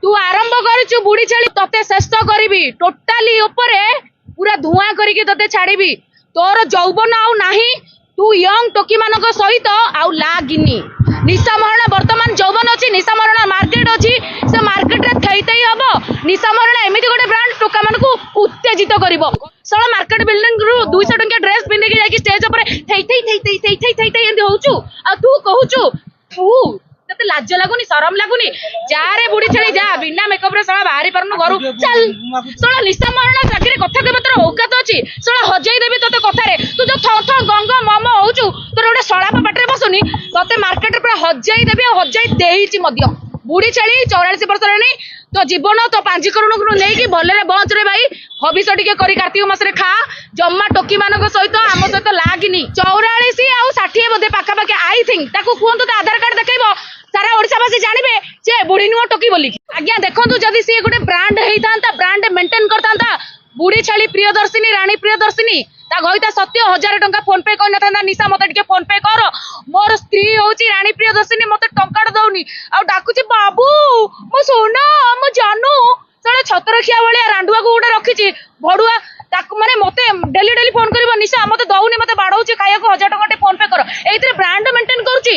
तू आरंभ करू बुढ़ी छेली तते शेष करी टोटाली पूरा धुआं करके तते छाड़ी तोर जौवन आउ नाही तू यंग टोकी मानक सहित आउ लागिनी निशा मरण वर्तमान जौवन अच्छी निशा मरण मार्केट अच्छी से मार्केट रे थई थई हम निशा मरण एमती गोटे ब्रांड टोका मान उत्तेजित कर मार्केट बिल्डिंग रु 200 टंकिया ड्रेस पिंधि जाकि स्टेज ऊपर थई थई थई थई थई थई थई थई एंती होउछु आ तू कहूछु तू तते लाज लागुनी शरम लागुनी जा रे बुढ़ी छेली जा बिना मेकअप रे साला बाहरी परनु घरु चल साला निशा मरण साथी रे कथा के तोर औकात अछि साला हजाई देबी तते कथा रे तू जो थ थ गंग मम होउछु तोर गोटे सळाप पाटरे बसुनी तते मार्केट रे पूरा हजाई देबी हजाई देहिची मध्य बुढ़ी छेली 44 वर्ष रे तो जीवन तो पंजीकरण को लेकिन भले बंच रे भाई हबिष टिके करी कार्तिक मास रे खा जम्मा टोकी मानक सहित आम सहित लागिनी 44 आउ 60 बोधे पाखापाखि आई थिंक ताकू कहतु तो आधार कार्ड देखो सारा ओडिशावासी जानवे जे बुढ़ी नुह टोकी बोली आज्ञा देखो जदि सी गोटे ब्रांड होता ब्रांड मेंटेन करता बुढ़ी छेली प्रियदर्शिनी रानी प्रियदर्शिनी ता गईता सत्य 1000 टंका फोन पे कर नथा निशा मते टिके फोन पे कर मोर स्त्री होची रानी प्रियदर्शिनी मते टंका दउनी आ डाकुची बाबू मो सोना मो जानू साले छतरखिया भलिया रांडुआ को गोटे रखिची भडुआ ताक माने मते डेली डेली फोन करबो निशा मते दउनी मते बाडौची खाया को 1000 टंका फोन पे कर एइतरे ब्रांड मेंटेन करूची।